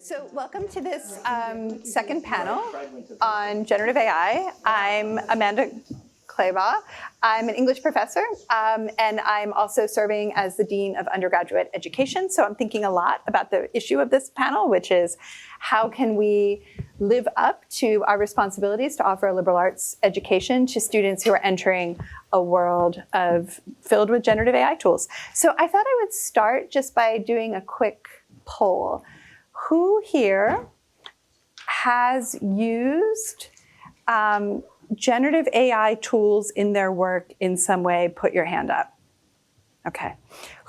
So welcome to this second panel on generative AI. I'm Amanda Claybaugh. I'm an English professor, and I'm also serving as the Dean of Undergraduate Education. So I'm thinking a lot about the issue of this panel, which is how can we live up to our responsibilities to offer a liberal arts education to students who are entering a world filled with generative AI tools. So I thought I would start just by doing a quick poll. Who here has used generative AI tools in their work in some way? Put your hand up. Okay.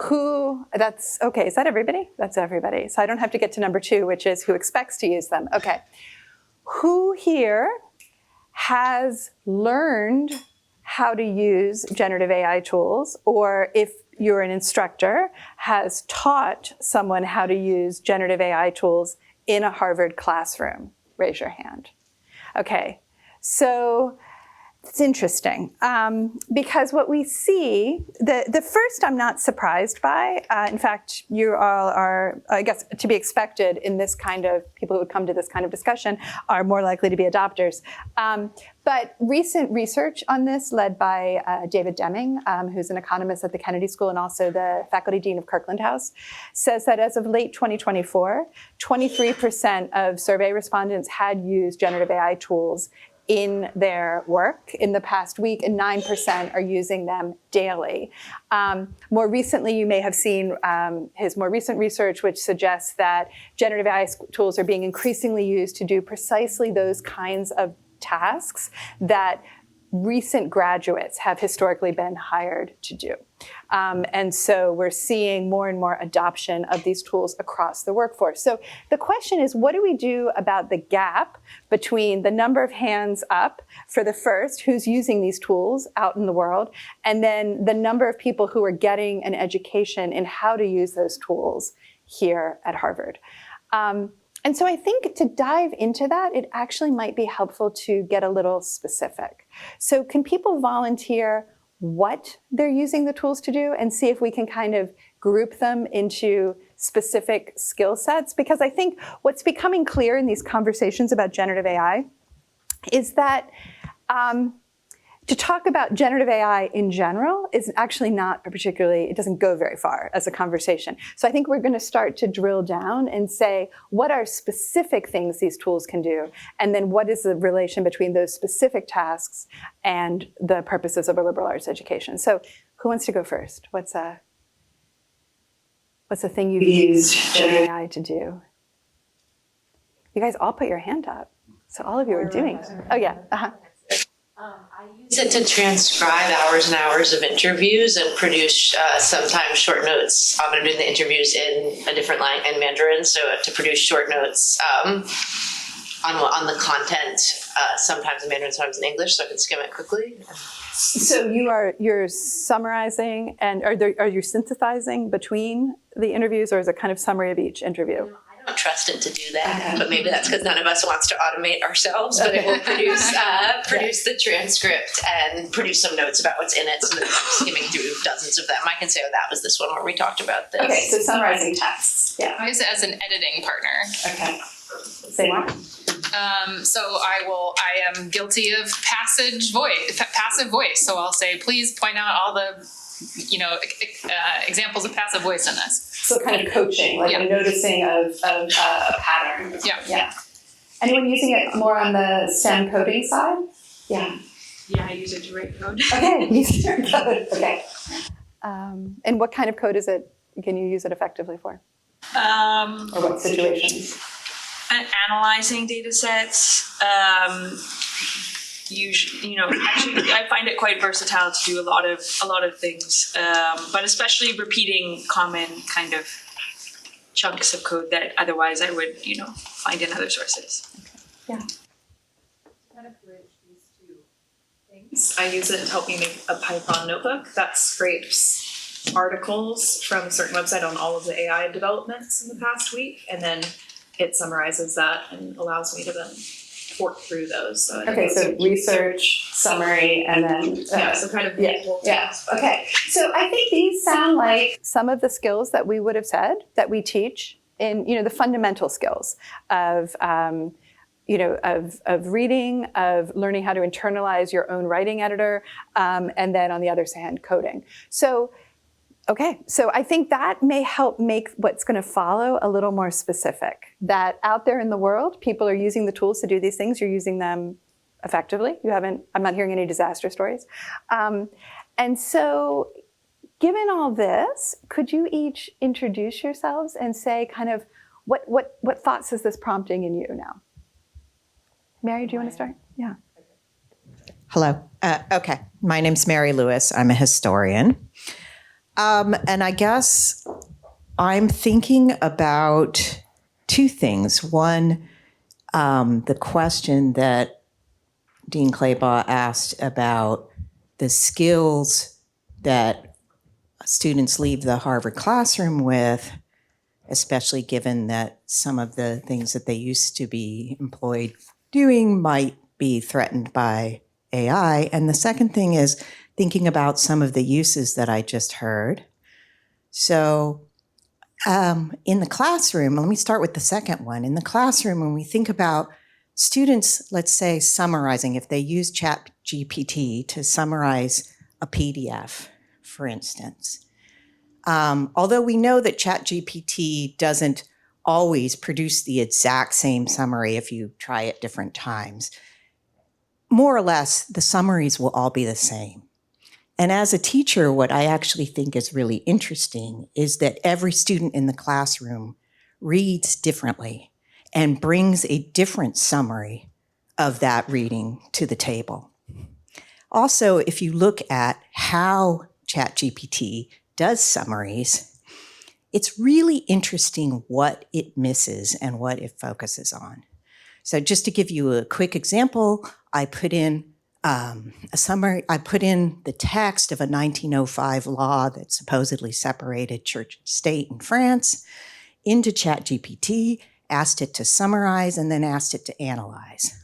Okay, is that everybody? That's everybody. So I don't have to get to number 2, which is who expects to use them. Okay. Who here has learned how to use generative AI tools, or if you're an instructor, has taught someone how to use generative AI tools in a Harvard classroom? Raise your hand. Okay, so it's interesting because what we see, the first I'm not surprised by. In fact, you all are, I guess, to be expected in this kind of, people who would come to this kind of discussion are more likely to be adopters. But recent research on this, led by David Deming, who's an economist at the Kennedy School and also the faculty dean of Kirkland House, says that as of late 2024, 23% of survey respondents had used generative AI tools in their work in the past week, and 9% are using them daily. More recently, you may have seen his more recent research, which suggests that generative AI tools are being increasingly used to do precisely those kinds of tasks that recent graduates have historically been hired to do. And so we're seeing more and more adoption of these tools across the workforce. So the question is, what do we do about the gap between the number of hands up for the first, who's using these tools out in the world, and then the number of people who are getting an education in how to use those tools here at Harvard? And so I think to dive into that, it actually might be helpful to get a little specific. So can people volunteer what they're using the tools to do and see if we can kind of group them into specific skill sets? Because I think what's becoming clear in these conversations about generative AI is that to talk about generative AI in general is actually not it doesn't go very far as a conversation. So I think we're going to start to drill down and say, what are specific things these tools can do? And then what is the relation between those specific tasks and the purposes of a liberal arts education? So who wants to go first? What's a thing you've used generative AI to do? You guys all put your hand up. So all of you are doing. Oh, yeah. Uh-huh. I use it to transcribe hours and hours of interviews and produce sometimes short notes. I'm doing the interviews in a different language, in Mandarin, so to produce short notes on the content, sometimes in Mandarin, sometimes in English, so I can skim it quickly. So you're summarizing, and are you synthesizing between the interviews, or is it kind of summary of each interview? I don't trust it to do that, but maybe that's because none of us wants to automate ourselves, but it will produce the transcript and produce some notes about what's in it, so that I'm skimming through dozens of them. I can say, oh, that was this one where we talked about this. Okay, so summarizing texts. Yeah. I use it as an editing partner. Okay. Say more. So I am guilty of passive voice. So I'll say, please point out all the, examples of passive voice in this. So kind of coaching, like a noticing of a pattern. Yeah. Anyone using it more on the STEM coding side? Yeah. Yeah, I use it to write code. Okay, use it to write code. Okay. And what kind of code can you use it effectively for? Or what situations? Analyzing data sets. Usually, actually, I find it quite versatile to do a lot of things, but especially repeating common kind of chunks of code that otherwise I would, find in other sources. Okay. Yeah. Kind of bridge these two things. I use it to help me make a Python notebook that scrapes articles from a certain website on all of the AI developments in the past week, and then it summarizes that and allows me to then work through those. So research, summary, and then so kind of Okay, so I think these sound like some of the skills that we would have said that we teach in, the fundamental skills of, of reading, of learning how to internalize your own writing editor, and then on the other hand, coding. So I think that may help make what's going to follow a little more specific. That out there in the world, people are using the tools to do these things. You're using them effectively. I'm not hearing any disaster stories. And so given all this, could you each introduce yourselves and say kind of what thoughts is this prompting in you now? Mary, do you want to start? Yeah. Hello. Okay. My name's Mary Lewis. I'm a historian. And I guess I'm thinking about two things. One, the question that Dean Claybaugh asked about the skills that students leave the Harvard classroom with, especially given that some of the things that they used to be employed doing might be threatened by AI. And the second thing is thinking about some of the uses that I just heard. So in the classroom, let me start with the second one. In the classroom, when we think about students, let's say, summarizing, if they use ChatGPT to summarize a PDF, for instance, although we know that ChatGPT doesn't always produce the exact same summary if you try it different times, more or less, the summaries will all be the same. And as a teacher, what I actually think is really interesting is that every student in the classroom reads differently and brings a different summary of that reading to the table. Also, if you look at how ChatGPT does summaries, it's really interesting what it misses and what it focuses on. So just to give you a quick example, I put in a summary. I put in the text of a 1905 law that supposedly separated church and state in France into ChatGPT, asked it to summarize, and then asked it to analyze.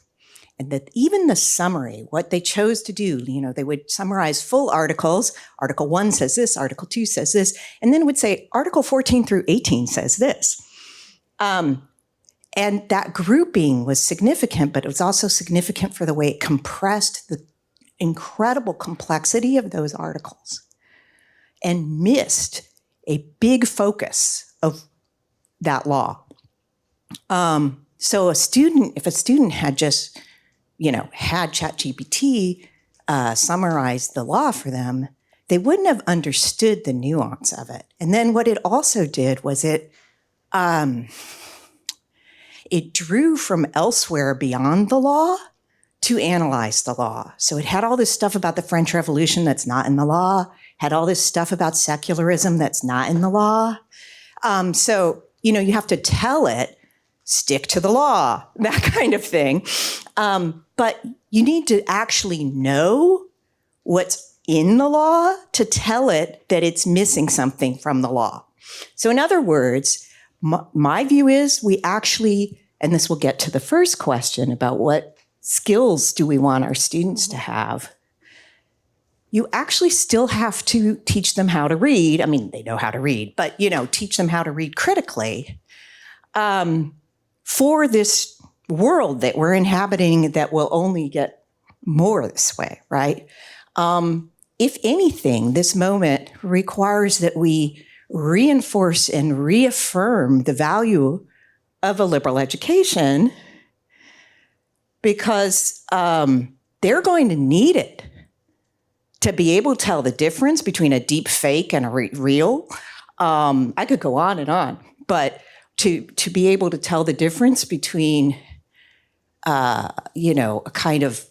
And that even the summary, what they chose to do, they would summarize full articles. Article 1 says this, Article 2 says this, and then it would say Article 14 through 18 says this. And that grouping was significant, but it was also significant for the way it compressed the incredible complexity of those articles and missed a big focus of that law. So if a student had just, had ChatGPT summarize the law for them, they wouldn't have understood the nuance of it. And then what it also did was it drew from elsewhere beyond the law to analyze the law. So it had all this stuff about the French Revolution that's not in the law, had all this stuff about secularism that's not in the law. So, you have to tell it, stick to the law, that kind of thing. But you need to actually know what's in the law to tell it that it's missing something from the law. So in other words, my view is we actually, and this will get to the first question about what skills do we want our students to have, you actually still have to teach them how to read. I mean, they know how to read, but, teach them how to read critically for this world that we're inhabiting that will only get more this way, right? If anything, this moment requires that we reinforce and reaffirm the value of a liberal education because they're going to need it to be able to tell the difference between a deep fake and a real. I could go on and on, but to be able to tell the difference between, a kind of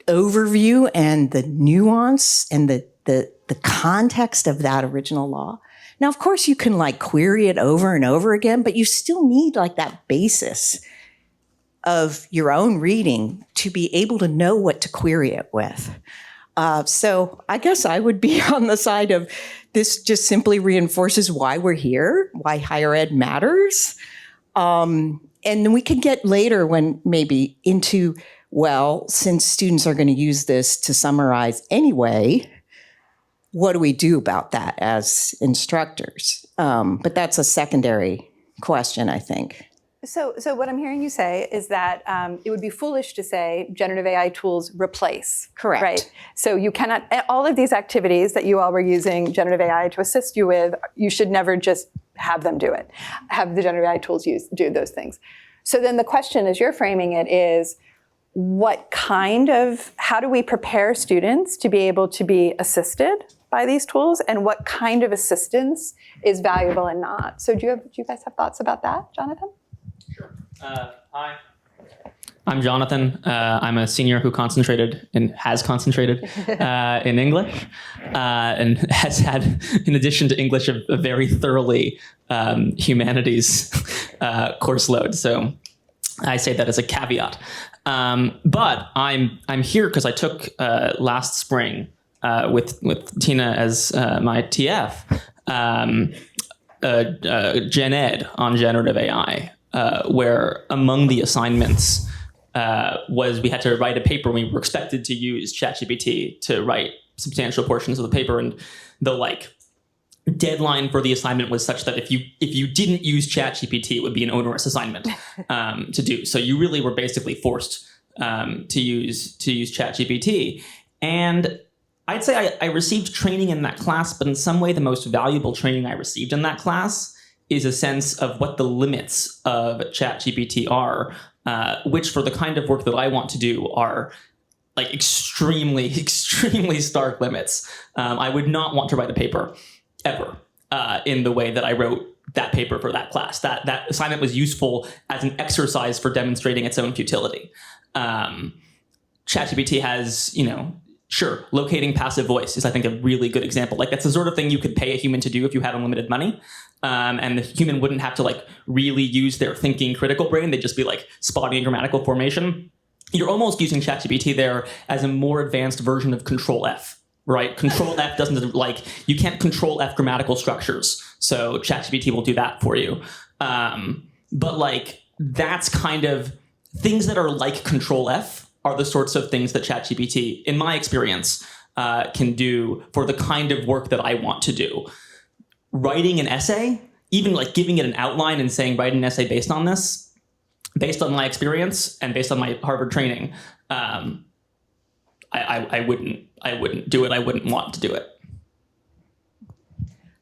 overview and the nuance and the context of that original law. Now, of course, you can query it over and over again, but you still need that basis of your own reading to be able to know what to query it with. So I guess I would be on the side of this just simply reinforces why we're here, why higher ed matters. And then we could get later when maybe into, well, since students are going to use this to summarize anyway, what do we do about that as instructors? But that's a secondary question, I think. So what I'm hearing you say is that it would be foolish to say generative AI tools replace. Correct. Right. So you cannot, all of these activities that you all were using generative AI to assist you with, you should never just have them do it. Have the generative AI tools do those things. So then the question, as you're framing it, is how do we prepare students to be able to be assisted by these tools, and what kind of assistance is valuable and not? So do you guys have thoughts about that, Jonathan? Hi. I'm Jonathan. I'm a senior who has concentrated in English, and has had, in addition to English, a very thoroughly humanities course load. So I say that as a caveat. But I'm here because I took last spring with Tina as my TF Gen Ed on generative AI. Where among the assignments was we had to write a paper. We were expected to use ChatGPT to write substantial portions of the paper, and the deadline for the assignment was such that if you didn't use ChatGPT, it would be an onerous assignment to do. So you really were basically forced to use ChatGPT. And I'd say I received training in that class, but in some way the most valuable training I received in that class is a sense of what the limits of ChatGPT are, which for the kind of work that I want to do are extremely, extremely stark limits. I would not want to write a paper ever in the way that I wrote that paper for that class. That assignment was useful as an exercise for demonstrating its own futility. ChatGPT has, sure, locating passive voice is, I think, a really good example. That's the sort of thing you could pay a human to do if you had unlimited money. And the human wouldn't have to really use their thinking critical brain. They'd just be spotting a grammatical formation. You're almost using ChatGPT there as a more advanced version of Control F, right? Control F doesn't you can't Control F grammatical structures. So ChatGPT will do that for you. But that's kind of things that are like Control F are the sorts of things that ChatGPT, in my experience, can do for the kind of work that I want to do. Writing an essay, even giving it an outline and saying, write an essay based on this, based on my experience and based on my Harvard training, I wouldn't do it. I wouldn't want to do it.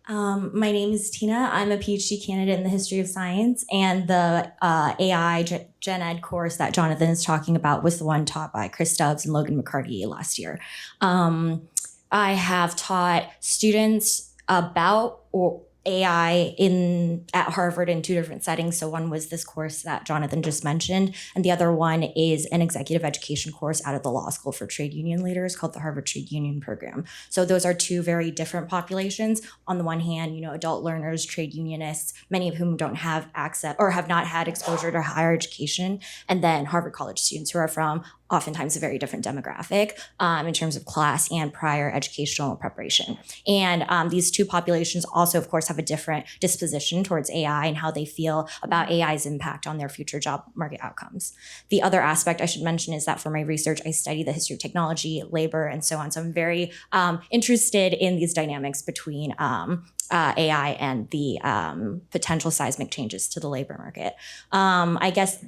My name is Tina. I'm a PhD candidate in the history of science, and the AI Gen Ed course that Jonathan is talking about was the one taught by Chris Stubbs and Logan McCarty last year. I have taught students about AI at Harvard in two different settings. So one was this course that Jonathan just mentioned, and the other one is an executive education course out of the law school for trade union leaders called the Harvard Trade Union Program. So those are two very different populations. On the one hand, adult learners, trade unionists, many of whom don't have access or have not had exposure to higher education, and then Harvard College students who are from oftentimes a very different demographic in terms of class and prior educational preparation. And these two populations also, of course, have a different disposition towards AI and how they feel about AI's impact on their future job market outcomes. The other aspect I should mention is that for my research, I study the history of technology, labor, and so on. So I'm very interested in these dynamics between AI and the potential seismic changes to the labor market. I guess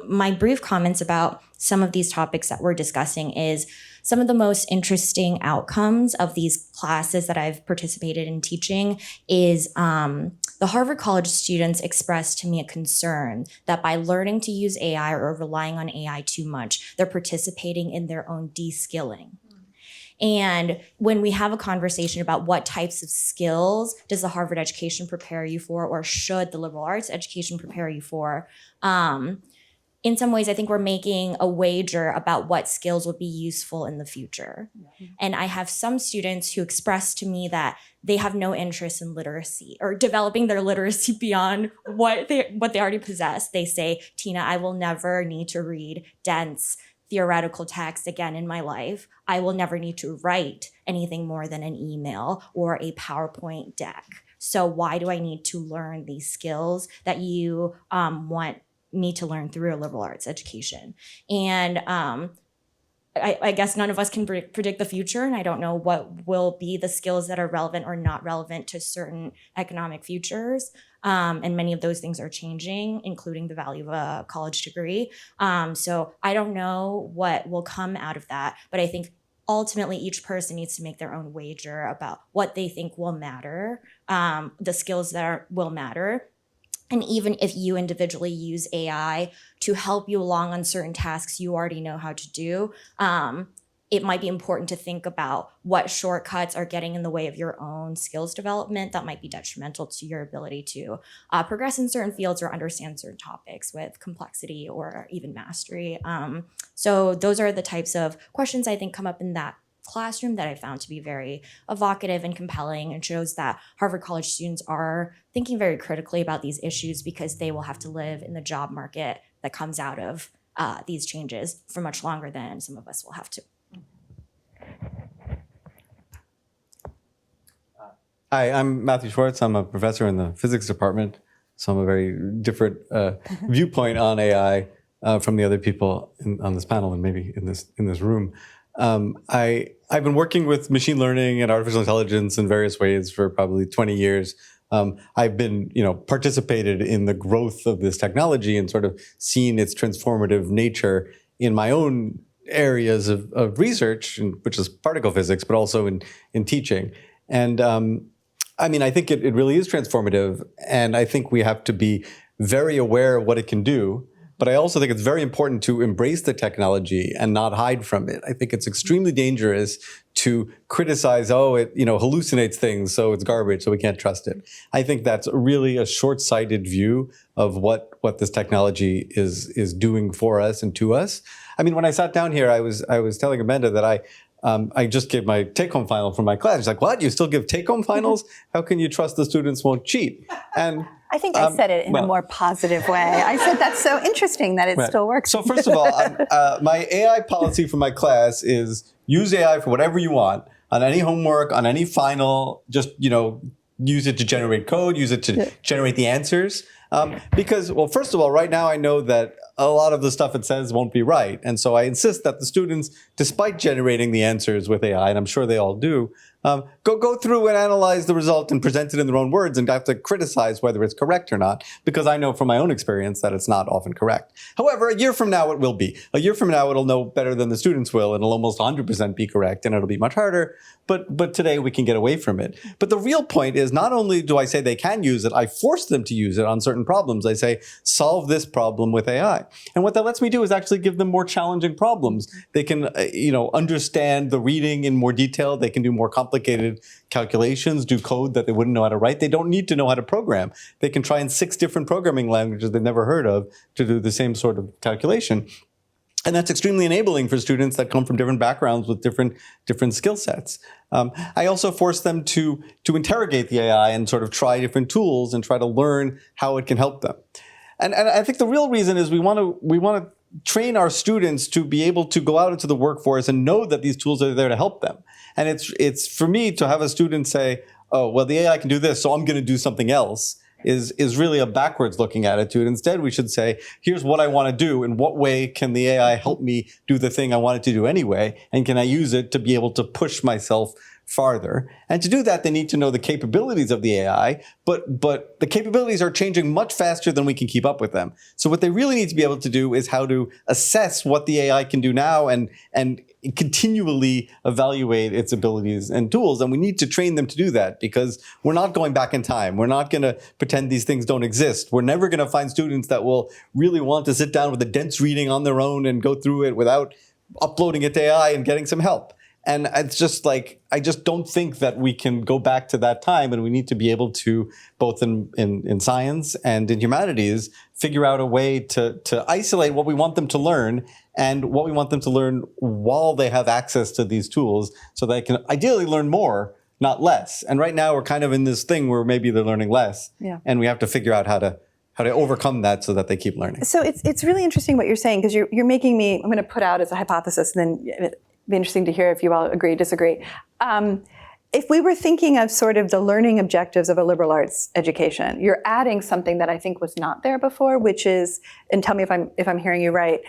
my brief comments about some of these topics that we're discussing is some of the most interesting outcomes of these classes that I've participated in teaching is the Harvard College students expressed to me a concern that by learning to use AI or relying on AI too much, they're participating in their own de-skilling. And when we have a conversation about what types of skills does the Harvard education prepare you for, or should the liberal arts education prepare you for, in some ways, I think we're making a wager about what skills would be useful in the future. Mm-hmm. And I have some students who express to me that they have no interest in literacy or developing their literacy beyond what they already possess. They say, Tina, I will never need to read dense theoretical text again in my life. I will never need to write anything more than an email or a PowerPoint deck. So why do I need to learn these skills that you want me to learn through a liberal arts education? And I guess none of us can predict the future, and I don't know what will be the skills that are relevant or not relevant to certain economic futures. And many of those things are changing, including the value of a college degree. So I don't know what will come out of that, but I think ultimately each person needs to make their own wager about what they think will matter, the skills that will matter. And even if you individually use AI to help you along on certain tasks you already know how to do, it might be important to think about what shortcuts are getting in the way of your own skills development that might be detrimental to your ability to progress in certain fields or understand certain topics with complexity or even mastery. So those are the types of questions I think come up in that classroom that I found to be very evocative and compelling, and shows that Harvard College students are thinking very critically about these issues because they will have to live in the job market that comes out of these changes for much longer than some of us will have to. Hi, I'm Matthew Schwartz. I'm a professor in the physics department, so I'm a very different viewpoint on AI from the other people on this panel and maybe in this room. I've been working with machine learning and artificial intelligence in various ways for probably 20 years. I've been, participated in the growth of this technology and sort of seen its transformative nature in my own areas of research, which is particle physics, but also in teaching. And I think it really is transformative, and I think we have to be very aware of what it can do. But I also think it's very important to embrace the technology and not hide from it. I think it's extremely dangerous to criticize, it hallucinates things, so it's garbage, so we can't trust it. I think that's really a short-sighted view of what this technology is doing for us and to us. I mean, when I sat down here, I was telling Amanda that I just gave my take-home final from my class. She's like, "What? You still give take-home finals? How can you trust the students won't cheat?" And I think I said it in a more positive way. I said that's so interesting that it still works. So first of all, my AI policy for my class is use AI for whatever you want, on any homework, on any final, just, use it to generate code, use it to generate the answers. Because, well, first of all, right now I know that a lot of the stuff it says won't be right. And so I insist that the students, despite generating the answers with AI, and I'm sure they all do, go through and analyze the result and present it in their own words and have to criticize whether it's correct or not, because I know from my own experience that it's not often correct. However, a year from now it will be. A year from now it'll know better than the students will, and it'll almost 100% be correct, and it'll be much harder. But today we can get away from it. But the real point is, not only do I say they can use it, I force them to use it on certain problems. I say, solve this problem with AI. And what that lets me do is actually give them more challenging problems. They can, understand the reading in more detail. They can do more complicated calculations, do code that they wouldn't know how to write. They don't need to know how to program. They can try in 6 different programming languages they've never heard of to do the same sort of calculation. And that's extremely enabling for students that come from different backgrounds with different skill sets. I also force them to interrogate the AI and sort of try different tools and try to learn how it can help them. And I think the real reason is we want to train our students to be able to go out into the workforce and know that these tools are there to help them. And it's for me to have a student say, "Oh, well, the AI can do this, so I'm going to do something else," is really a backwards looking attitude. Instead, we should say, here's what I want to do. In what way can the AI help me do the thing I wanted to do anyway? And can I use it to be able to push myself farther? And to do that, they need to know the capabilities of the AI, but the capabilities are changing much faster than we can keep up with them. So what they really need to be able to do is how to assess what the AI can do now and continually evaluate its abilities and tools. And we need to train them to do that, because we're not going back in time. We're not going to pretend these things don't exist. We're never going to find students that will really want to sit down with a dense reading on their own and go through it without uploading it to AI and getting some help. And it's just like, I just don't think that we can go back to that time, and we need to be able to, both in science and in humanities, figure out a way to isolate what we want them to learn and what we want them to learn while they have access to these tools, so they can ideally learn more, not less. And right now we're kind of in this thing where maybe they're learning less, and we have to figure out how to overcome that so that they keep learning. So it's really interesting what you're saying, because you're making me, I'm going to put out as a hypothesis, and then it'd be interesting to hear if you all agree, disagree. If we were thinking of sort of the learning objectives of a liberal arts education, you're adding something that I think was not there before, which is, and tell me if I'm hearing you right,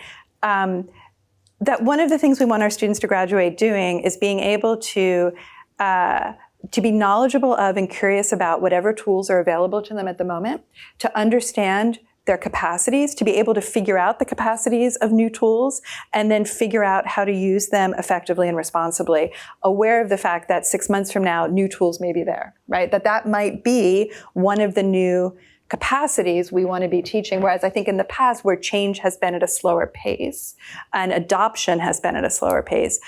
that one of the things we want our students to graduate doing is being able to be knowledgeable of and curious about whatever tools are available to them at the moment, to understand their capacities, to be able to figure out the capacities of new tools, and then figure out how to use them effectively and responsibly, aware of the fact that 6 months from now, new tools may be there, right? That might be one of the new capacities we want to be teaching, whereas I think in the past where change has been at a slower pace and adoption has been at a slower pace,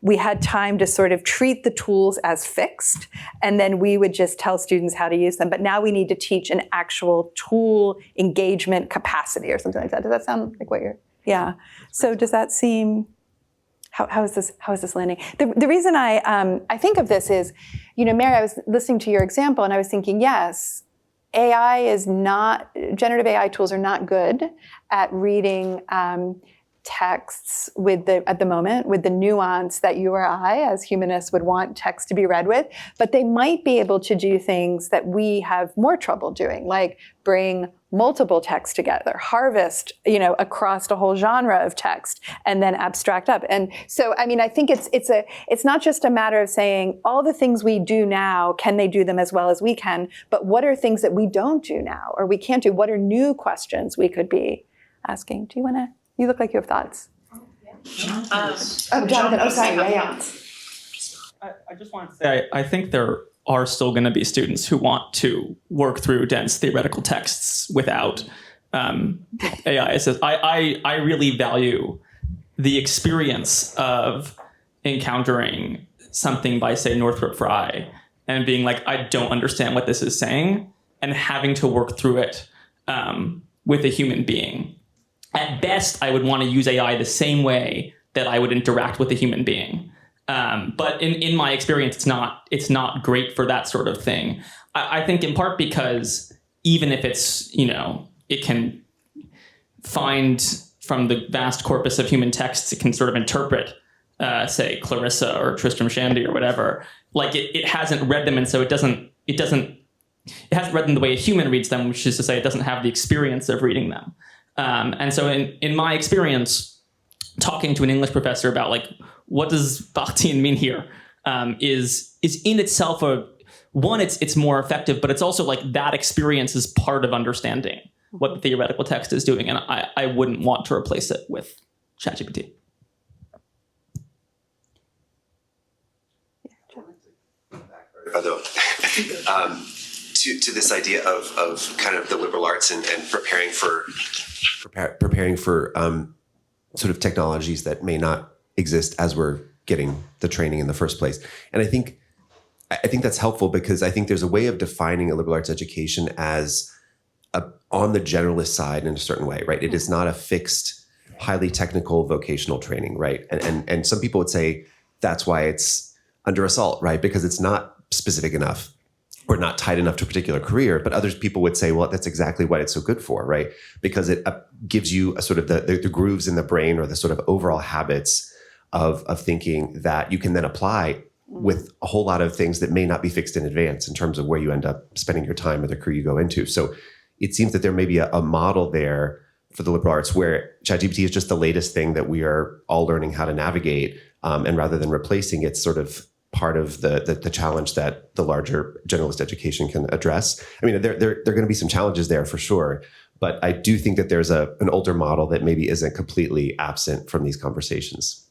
we had time to sort of treat the tools as fixed, and then we would just tell students how to use them. But now we need to teach an actual tool engagement capacity or something like that. Does that sound like what you're, yeah. So does that seem, how is this landing? The reason I think of this is, Mary, I was listening to your example and I was thinking, yes, generative AI tools are not good at reading texts at the moment with the nuance that you or I as humanists would want text to be read with, but they might be able to do things that we have more trouble doing, like bring multiple texts together, harvest, across a whole genre of text, and then abstract up. And so, I think it's not just a matter of saying all the things we do now, can they do them as well as we can, but what are things that we don't do now or we can't do? What are new questions we could be asking? You look like you have thoughts. Jonathan, sorry, yeah. I just wanted to say, I think there are still going to be students who want to work through dense theoretical texts without AI. I really value the experience of encountering something by, say, Northrop Frye and being like, I don't understand what this is saying, and having to work through it with a human being. At best, I would want to use AI the same way that I would interact with a human being. But in my experience, it's not great for that sort of thing. I think in part because even if it's, it can find from the vast corpus of human texts, it can sort of interpret, say, Clarissa or Tristram Shandy or whatever. Like it hasn't read them, and so it hasn't read them the way a human reads them, which is to say it doesn't have the experience of reading them. And so in my experience, talking to an English professor about like, what does Bakhtian mean here, is in itself it's more effective, but it's also like that experience is part of understanding what the theoretical text is doing. And I wouldn't want to replace it with ChatGPT. Although, to this idea of kind of the liberal arts and preparing for sort of technologies that may not exist as we're getting the training in the first place. And I think that's helpful because I think there's a way of defining a liberal arts education as on the generalist side in a certain way, right? It is not a fixed, highly technical vocational training, right? And some people would say that's why it's under assault, right? Because it's not specific enough or not tied enough to a particular career. But other people would say, well, that's exactly what it's so good for, right? Because it gives you a sort of the grooves in the brain or the sort of overall habits of thinking that you can then apply with a whole lot of things that may not be fixed in advance in terms of where you end up spending your time or the career you go into. So it seems that there may be a model there for the liberal arts where ChatGPT is just the latest thing that we are all learning how to navigate. And rather than replacing, it's sort of part of the challenge that the larger generalist education can address. I mean, there are going to be some challenges there for sure, but I do think that there's an older model that maybe isn't completely absent from these conversations.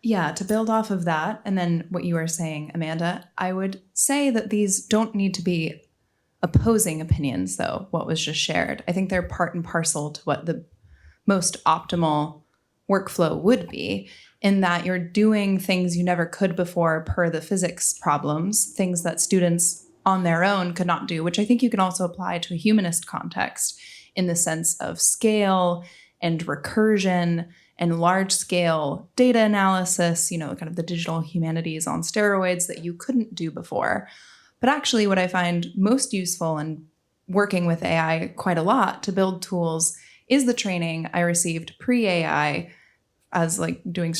Yeah, to build off of that, and then what you were saying, Amanda, I would say that these don't need to be opposing opinions, though, what was just shared. I think they're part and parcel to what the most optimal workflow would be, in that you're doing things you never could before per the physics problems, things that students on their own could not do, which I think you can also apply to a humanist context in the sense of scale and recursion and large-scale data analysis, kind of the digital humanities on steroids that you couldn't do before. But actually what I find most useful in working with AI quite a lot to build tools is the training I received pre-AI as like doing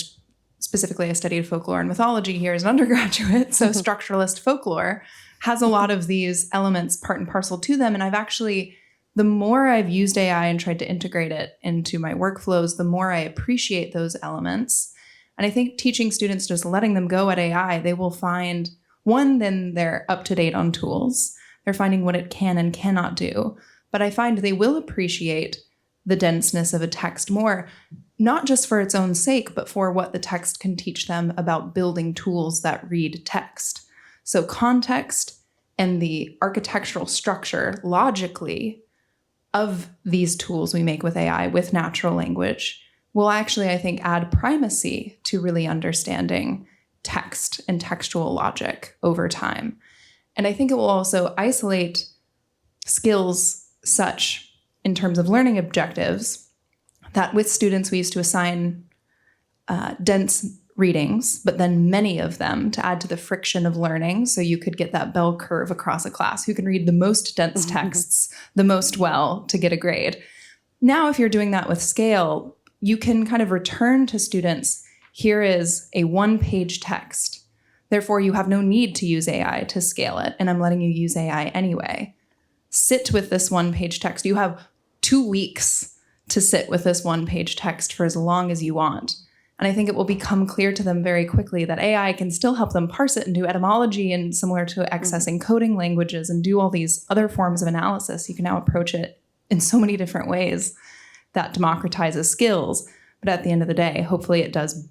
specifically, I studied folklore and mythology here as an undergraduate, so structuralist folklore has a lot of these elements part and parcel to them. And I've actually, the more I've used AI and tried to integrate it into my workflows, the more I appreciate those elements. And I think teaching students, just letting them go at AI, they will find, one, then they're up to date on tools. They're finding what it can and cannot do. But I find they will appreciate the denseness of a text more, not just for its own sake, but for what the text can teach them about building tools that read text. So context and the architectural structure logically of these tools we make with AI, with natural language, will actually, I think, add primacy to really understanding text and textual logic over time. And I think it will also isolate skills such in terms of learning objectives that with students we used to assign dense readings, but then many of them to add to the friction of learning. So you could get that bell curve across a class who can read the most dense texts the most well to get a grade. Now, if you're doing that with scale, you can kind of return to students, here is a one-page text. Therefore, you have no need to use AI to scale it, and I'm letting you use AI anyway. Sit with this one-page text. You have 2 weeks to sit with this one-page text for as long as you want. And I think it will become clear to them very quickly that AI can still help them parse it and do etymology, and similar to accessing coding languages and do all these other forms of analysis. You can now approach it in so many different ways that democratizes skills. But at the end of the day, hopefully it does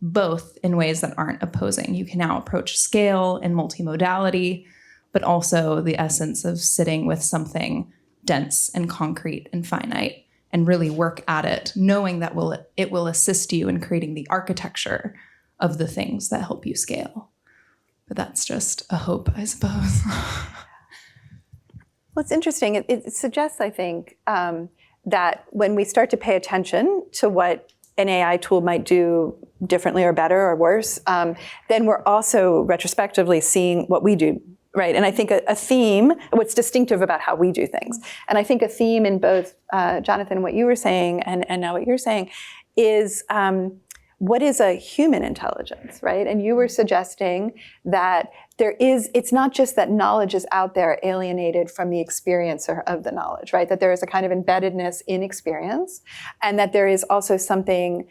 both in ways that aren't opposing. You can now approach scale and multimodality, but also the essence of sitting with something dense and concrete and finite and really work at it, knowing that it will assist you in creating the architecture of the things that help you scale. But that's just a hope, I suppose. Well, it's interesting. It suggests, I think, that when we start to pay attention to what an AI tool might do differently or better or worse, then we're also retrospectively seeing what we do, right? And I think a theme, what's distinctive about how we do things, and I think a theme in both, Jonathan, what you were saying and now what you're saying, is what is a human intelligence, right? And you were suggesting that it's not just that knowledge is out there alienated from the experiencer of the knowledge, right? That there is a kind of embeddedness in experience, and that there is also something,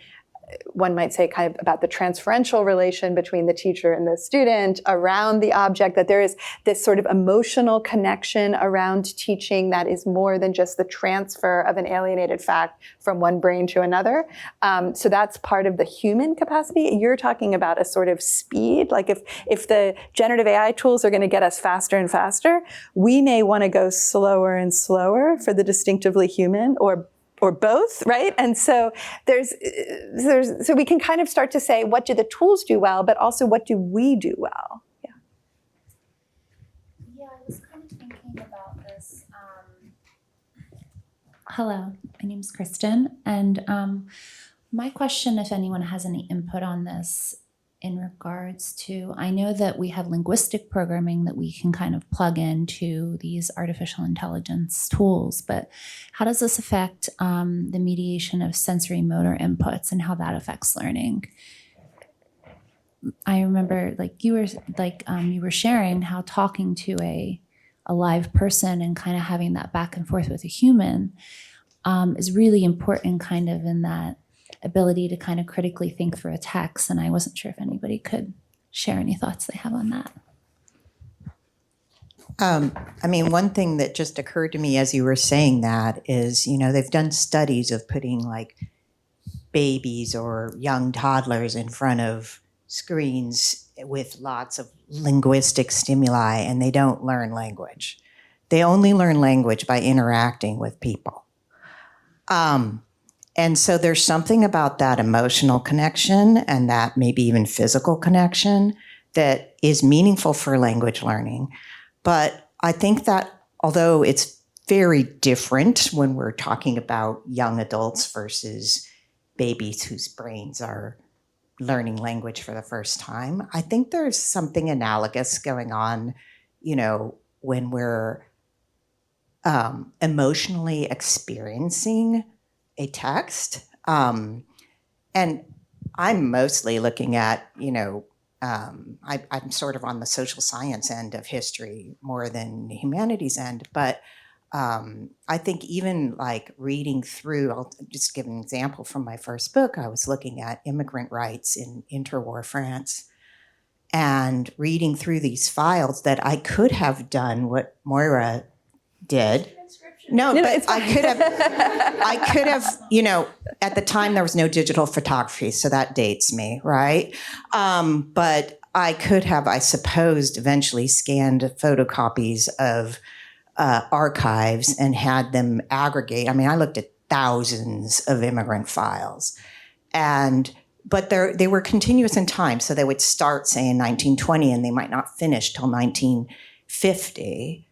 one might say, kind of about the transferential relation between the teacher and the student around the object, that there is this sort of emotional connection around teaching that is more than just the transfer of an alienated fact from one brain to another. So that's part of the human capacity. You're talking about a sort of speed, like if the generative AI tools are going to get us faster and faster, we may want to go slower and slower for the distinctively human, or both, right? And so so we can kind of start to say, what do the tools do well, but also what do we do well? Yeah. Yeah, I was kind of thinking about this. Hello, my name's Kristen, and my question, if anyone has any input on this, in regards to, I know that we have linguistic programming that we can kind of plug into these artificial intelligence tools, but how does this affect the mediation of sensory motor inputs and how that affects learning? I remember you were sharing how talking to a live person and kind of having that back and forth with a human is really important, kind of in that ability to kind of critically think through a text. And I wasn't sure if anybody could share any thoughts they have on that. I mean, one thing that just occurred to me as you were saying that is, they've done studies of putting like babies or young toddlers in front of screens with lots of linguistic stimuli, and they don't learn language. They only learn language by interacting with people. And so there's something about that emotional connection and that maybe even physical connection that is meaningful for language learning. But I think that although it's very different when we're talking about young adults versus babies whose brains are learning language for the first time, I think there's something analogous going on, when we're emotionally experiencing a text. And I'm mostly looking at, I'm sort of on the social science end of history more than the humanities end, but I think even like reading through, I'll just give an example from my first book. I was looking at immigrant rights in interwar France and reading through these files that I could have done what Moira did. No, but I could have, at the time there was no digital photography, so that dates me, right? But I could have, I suppose, eventually scanned photocopies of archives and had them aggregate. I mean, I looked at thousands of immigrant files, but they were continuous in time. So they would start, say, in 1920, and they might not finish till 1950.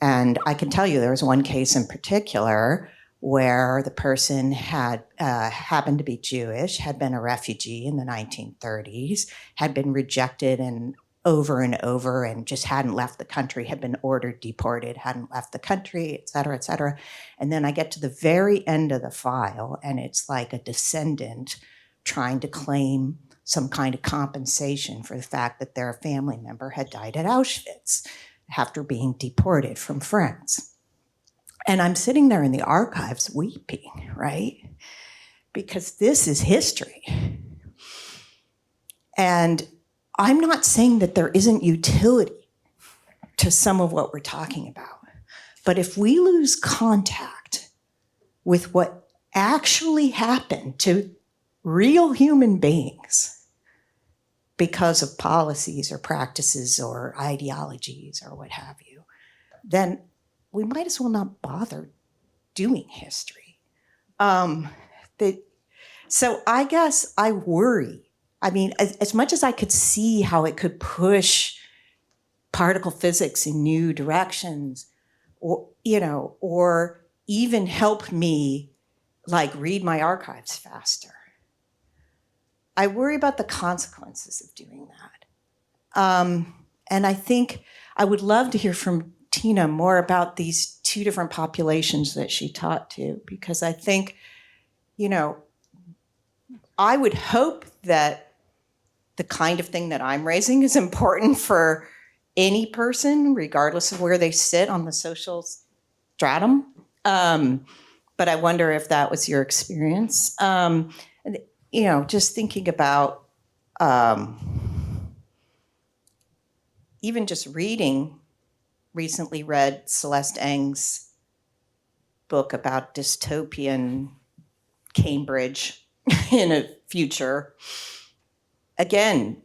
And I can tell you there was one case in particular where the person had happened to be Jewish, had been a refugee in the 1930s, had been rejected and over and just hadn't left the country, had been ordered deported, hadn't left the country, et cetera, et cetera. And then I get to the very end of the file, and it's like a descendant trying to claim some kind of compensation for the fact that their family member had died at Auschwitz after being deported from France. And I'm sitting there in the archives weeping, right? Because this is history. And I'm not saying that there isn't utility to some of what we're talking about. But if we lose contact with what actually happened to real human beings because of policies or practices or ideologies or what have you, then we might as well not bother doing history. So I guess I worry. I mean, as much as I could see how it could push particle physics in new directions, or even help me like read my archives faster, I worry about the consequences of doing that. And I think I would love to hear from Tina more about these two different populations that she taught to, because I think, I would hope that the kind of thing that I'm raising is important for any person, regardless of where they sit on the social stratum. But I wonder if that was your experience. Just thinking about even just recently read Celeste Ng's book about dystopian Cambridge in a future. Again,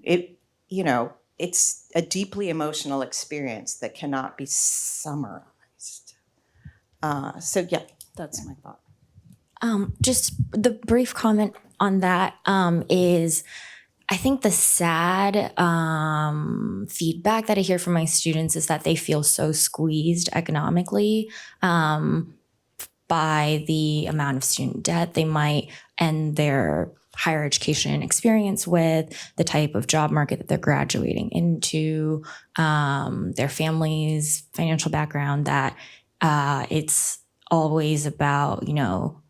it's a deeply emotional experience that cannot be summarized. So yeah, that's my thought. Just the brief comment on that is, I think the sad feedback that I hear from my students is that they feel so squeezed economically by the amount of student debt they might end their higher education experience with, the type of job market that they're graduating into, their family's financial background, that it's always about,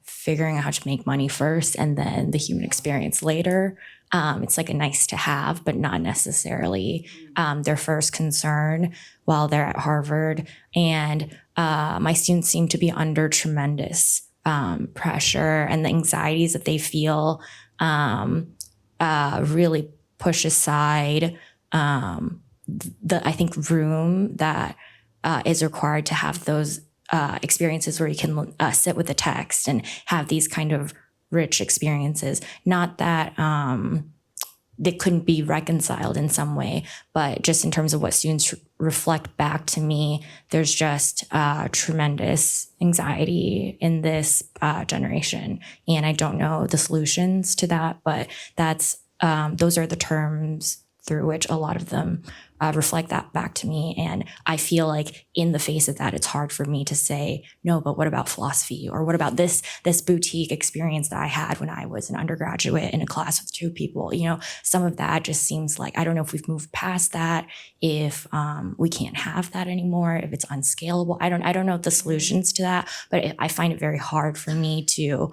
figuring out how to make money first and then the human experience later. It's like a nice to have, but not necessarily their first concern while they're at Harvard. And my students seem to be under tremendous pressure, and the anxieties that they feel really push aside I think, room that is required to have those experiences where you can sit with the text and have these kind of rich experiences. Not that they couldn't be reconciled in some way, but just in terms of what students reflect back to me, there's just tremendous anxiety in this generation. And I don't know the solutions to that, but that's those are the terms through which a lot of them reflect that back to me. And I feel like in the face of that, it's hard for me to say, no, but what about philosophy? Or what about this boutique experience that I had when I was an undergraduate in a class with 2 people? Some of that just seems like, I don't know if we've moved past that, if we can't have that anymore, if it's unscalable. I don't know the solutions to that, but I find it very hard for me to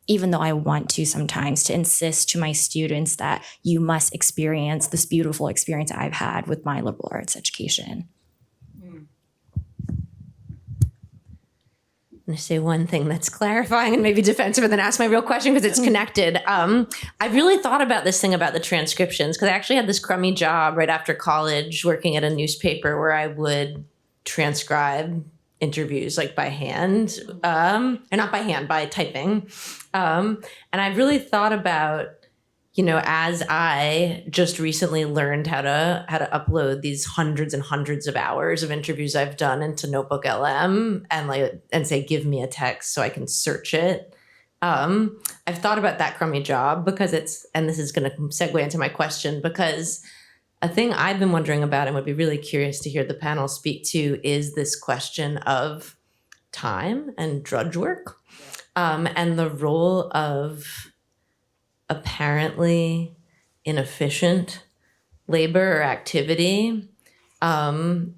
even though I want to sometimes, to insist to my students that you must experience this beautiful experience I've had with my liberal arts education. I'm going to say one thing that's clarifying and maybe defensive, and then ask my real question because it's connected. I've really thought about this thing about the transcriptions, because I actually had this crummy job right after college working at a newspaper where I would transcribe interviews like by hand, or not by hand, by typing. And I've really thought about, as I just recently learned how to upload these hundreds and hundreds of hours of interviews I've done into Notebook LM and say, give me a text so I can search it. I've thought about that crummy job because and this is going to segue into my question, because a thing I've been wondering about and would be really curious to hear the panel speak to is this question of time and drudge work, and the role of apparently inefficient labor or activity. And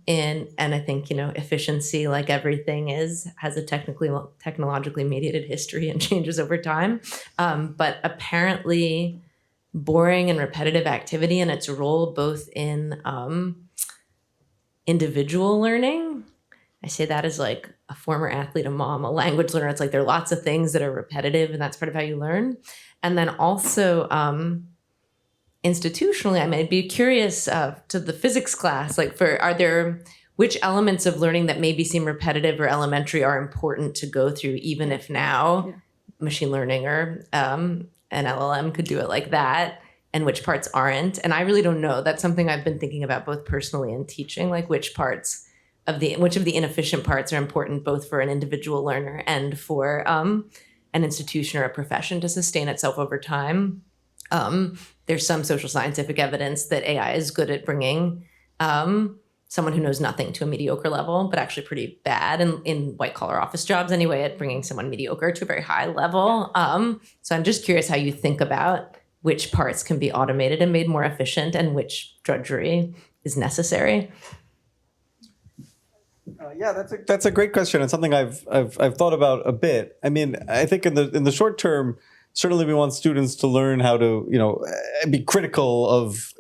I think, efficiency, like everything has a technologically mediated history and changes over time. But apparently boring and repetitive activity and its role both in individual learning. I say that as like a former athlete, a mom, a language learner. It's like there are lots of things that are repetitive and that's part of how you learn. And then also institutionally, I might be curious to the physics class, which elements of learning that maybe seem repetitive or elementary are important to go through, even if now machine learning or an LLM could do it like that, and which parts aren't. And I really don't know. That's something I've been thinking about both personally and teaching, like which of the inefficient parts are important both for an individual learner and for an institution or a profession to sustain itself over time. There's some social scientific evidence that AI is good at bringing someone who knows nothing to a mediocre level, but actually pretty bad in white collar office jobs anyway, at bringing someone mediocre to a very high level. So I'm just curious how you think about which parts can be automated and made more efficient and which drudgery is necessary. Yeah, that's a great question, and something I've thought about a bit. I mean, I think in the short term, certainly we want students to learn how to be critical of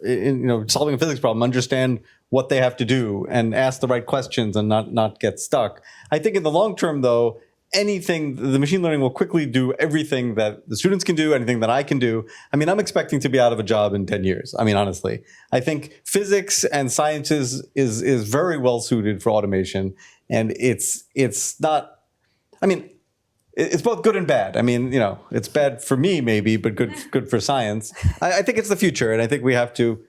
solving a physics problem, understand what they have to do, and ask the right questions and not get stuck. I think in the long term, though, the machine learning will quickly do everything that the students can do, anything that I can do. I mean, I'm expecting to be out of a job in 10 years. I mean, honestly, I think physics and sciences is very well suited for automation. And it's not, I mean, it's both good and bad. I mean, it's bad for me maybe, but good for science. I think it's the future. And I think we have to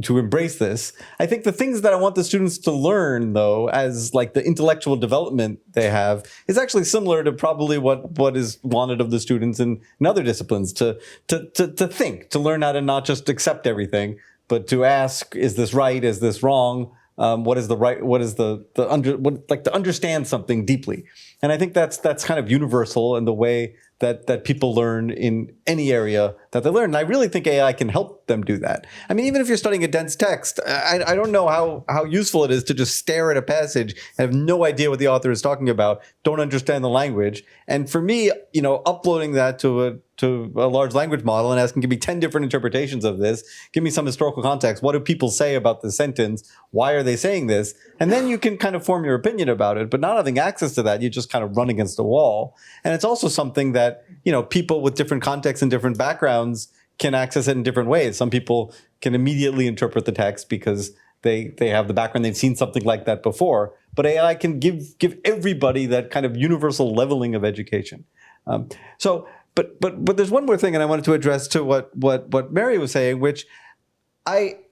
embrace this. I think the things that I want the students to learn, though, as like the intellectual development they have, is actually similar to probably what is wanted of the students in other disciplines, to think, to learn how to not just accept everything, but to ask, is this right? Is this wrong? What is the right? What is to understand something deeply? And I think that's kind of universal in the way that people learn in any area that they learn. And I really think AI can help them do that. I mean, even if you're studying a dense text, I don't know how useful it is to just stare at a passage and have no idea what the author is talking about, don't understand the language. And for me, uploading that to a large language model and asking, give me 10 different interpretations of this, give me some historical context. What do people say about this sentence? Why are they saying this? And then you can kind of form your opinion about it. But not having access to that, you just kind of run against a wall. And it's also something that, people with different contexts and different backgrounds can access it in different ways. Some people can immediately interpret the text because they have the background, they've seen something like that before. But AI can give everybody that kind of universal leveling of education. But there's one more thing, and I wanted to address to what Mary was saying, which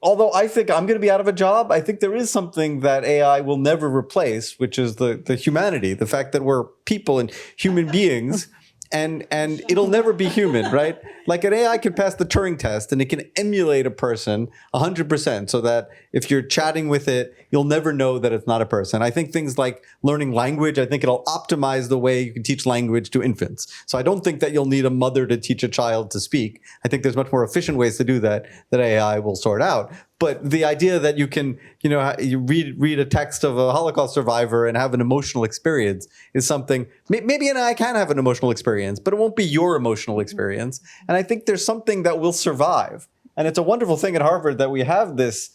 although I think I'm going to be out of a job, I think there is something that AI will never replace, which is the humanity, the fact that we're people and human beings. And it'll never be human, right? Like an AI can pass the Turing test and it can emulate a person 100%, so that if you're chatting with it, you'll never know that it's not a person. I think things like learning language, I think it'll optimize the way you can teach language to infants. So I don't think that you'll need a mother to teach a child to speak. I think there's much more efficient ways to do that AI will sort out. But the idea that you can, you read a text of a Holocaust survivor and have an emotional experience is something, maybe an AI can have an emotional experience, but it won't be your emotional experience. And I think there's something that will survive. And it's a wonderful thing at Harvard that we have this,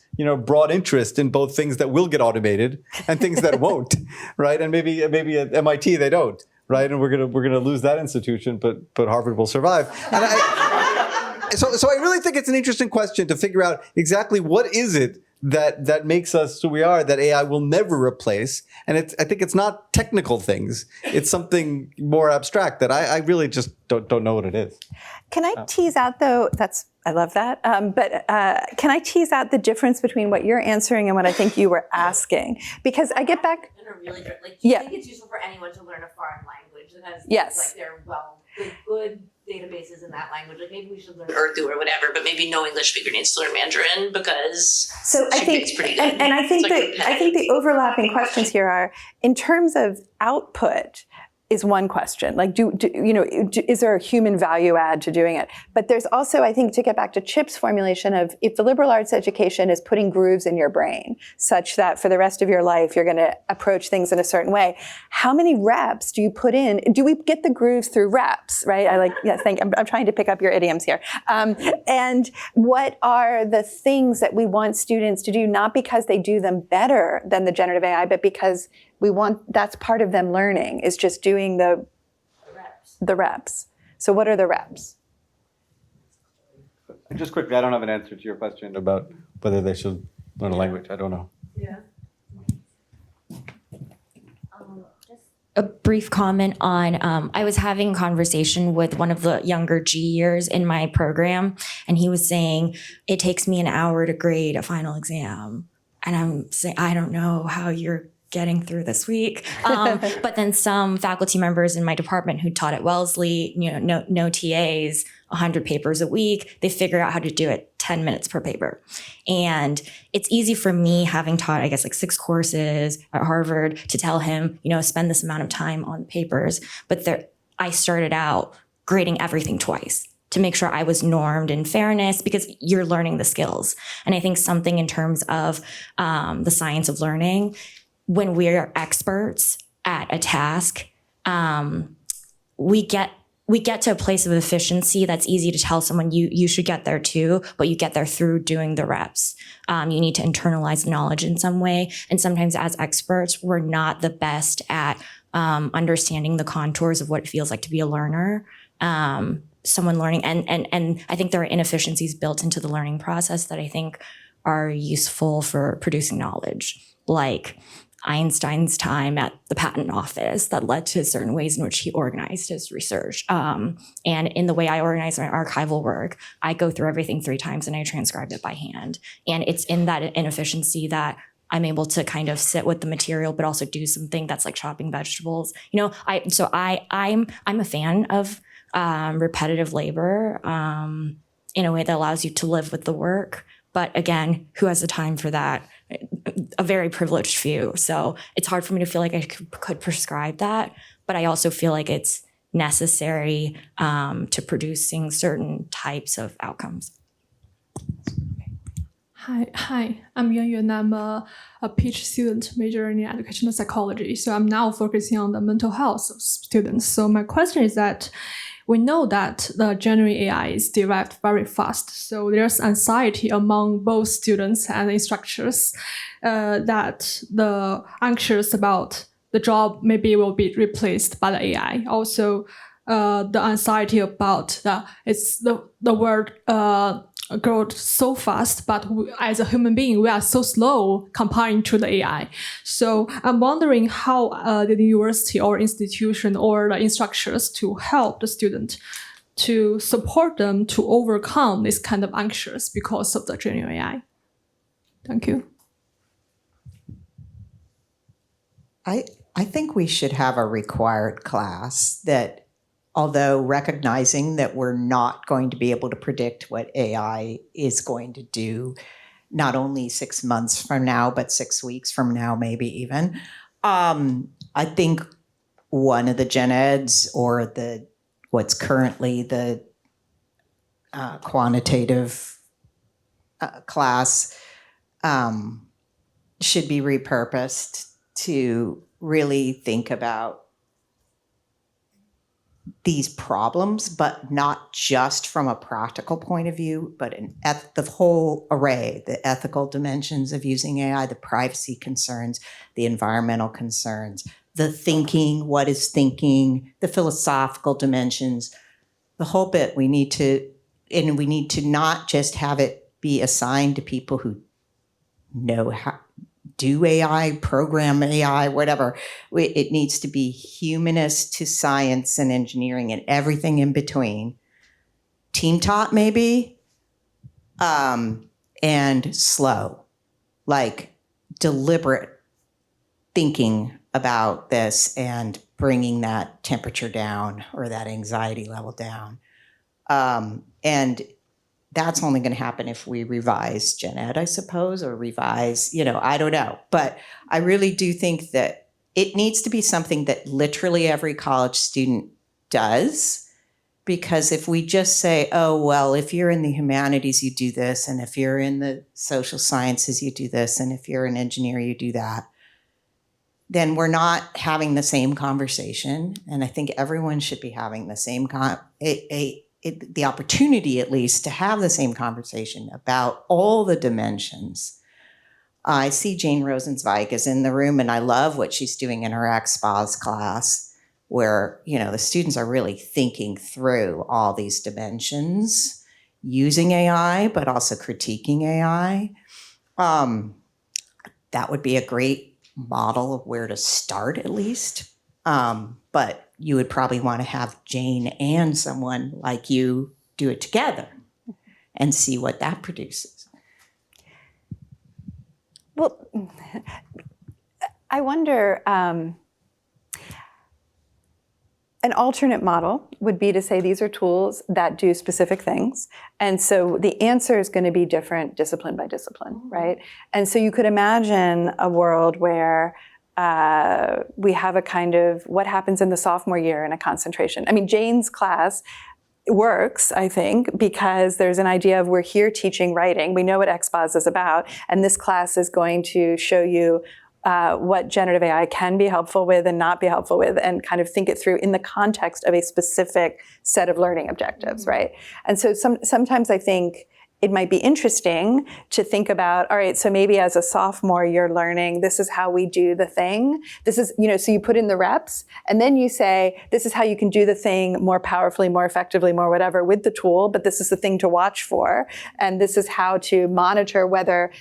broad interest in both things that will get automated and things that won't, right? And maybe at MIT they don't, right? And we're gonna lose that institution, but Harvard will survive. And So I really think it's an interesting question to figure out exactly what is it that makes us who we are that AI will never replace. And I think it's not technical things. It's something more abstract that I really just don't know what it is. Can I tease out though, I love that, but can I tease out the difference between what you're answering and what I think you were asking? Because I get back. In a really good, do Yeah. you think it's useful for anyone to learn a foreign language that has Yes. they're good databases in that language? Like maybe we should learn Urdu or whatever, but maybe no English speaker needs to learn Mandarin because So I think, it's pretty good. and I think It's that I think the overlapping questions here are in terms of output is one question. Like, is there a human value add to doing it? But there's also, I think, to get back to Chip's formulation of if the liberal arts education is putting grooves in your brain such that for the rest of your life you're going to approach things in a certain way, how many reps do you put in? Do we get the grooves through reps, right? I'm trying to pick up your idioms here. And what are the things that we want students to do, not because they do them better than the generative AI, but because that's part of them learning, is just doing the reps. So what are the reps? Just quickly, I don't have an answer to your question about whether they should learn a language. I don't know. Yeah. A brief comment on, I was having a conversation with one of the younger G years in my program, and he was saying, it takes me an hour to grade a final exam. And I'm saying, I don't know how you're getting through this week. But then some faculty members in my department who taught at Wellesley, no TAs, 100 papers a week, they figure out how to do it 10 minutes per paper. And it's easy for me, having taught, 6 courses at Harvard, to tell him, spend this amount of time on papers. But I started out grading everything twice to make sure I was normed in fairness, because you're learning the skills. And I think something in terms of the science of learning, when we're experts at a task, we get to a place of efficiency that's easy to tell someone you should get there too, but you get there through doing the reps. You need to internalize the knowledge in some way. And sometimes as experts, we're not the best at understanding the contours of what it feels like to be a learner. Someone learning, and I think there are inefficiencies built into the learning process that I think are useful for producing knowledge, like Einstein's time at the patent office that led to certain ways in which he organized his research. And in the way I organize my archival work, I go through everything 3 times and I transcribe it by hand. And it's in that inefficiency that I'm able to kind of sit with the material, but also do something that's like chopping vegetables. I'm a fan of repetitive labor in a way that allows you to live with the work. But again, who has the time for that? A very privileged few. So it's hard for me to feel like I could prescribe that, but I also feel like it's necessary to producing certain types of outcomes. Hi, I'm Yuan Yuan. I'm a PhD student majoring in educational psychology. So I'm now focusing on the mental health of students. So my question is that we know that the generative AI is developed very fast. So there's anxiety among both students and instructors that the anxious about the job maybe will be replaced by the AI. Also, the anxiety about the world grows so fast, but as a human being, we are so slow comparing to the AI. So I'm wondering how the university or institution or the instructors to help the student to support them to overcome this kind of anxious because of the generative AI. Thank you. I think we should have a required class that, although recognizing that we're not going to be able to predict what AI is going to do, not only 6 months from now, but 6 weeks from now, maybe even. I think one of the gen eds or what's currently the quantitative class should be repurposed to really think about these problems, but not just from a practical point of view, but the whole array, the ethical dimensions of using AI, the privacy concerns, the environmental concerns, the thinking, what is thinking, the philosophical dimensions, the whole bit. We need to not just have it be assigned to people who know how do AI, program AI, whatever. It needs to be humanist to science and engineering and everything in between. Team taught maybe, and slow, like deliberate thinking about this and bringing that temperature down or that anxiety level down. And that's only going to happen if we revise Gen Ed, I suppose, or revise, I don't know. But I really do think that it needs to be something that literally every college student does. Because if we just say, oh, well, if you're in the humanities, you do this. And if you're in the social sciences, you do this. And if you're an engineer, you do that. Then we're not having the same conversation. And I think everyone should be having the same the opportunity, at least, to have the same conversation about all the dimensions. I see Jane Rosenzweig is in the room, and I love what she's doing in her XPOS class, where the students are really thinking through all these dimensions, using AI, but also critiquing AI. That would be a great model of where to start, at least. But you would probably want to have Jane and someone like you do it together and see what that produces. Well, I wonder, an alternate model would be to say these are tools that do specific things. And so the answer is going to be different discipline by discipline, right? And so you could imagine a world where we have a kind of what happens in the sophomore year in a concentration. I mean, Jane's class works, I think, because there's an idea of we're here teaching writing. We know what XPOS is about, and this class is going to show you what generative AI can be helpful with and not be helpful with, and kind of think it through in the context of a specific set of learning objectives, right? And so sometimes I think it might be interesting to think about, all right, so maybe as a sophomore, you're learning, this is how we do the thing. This is, so you put in the reps, and then you say, this is how you can do the thing more powerfully, more effectively, more whatever with the tool, but this is the thing to watch for. And this is how to monitor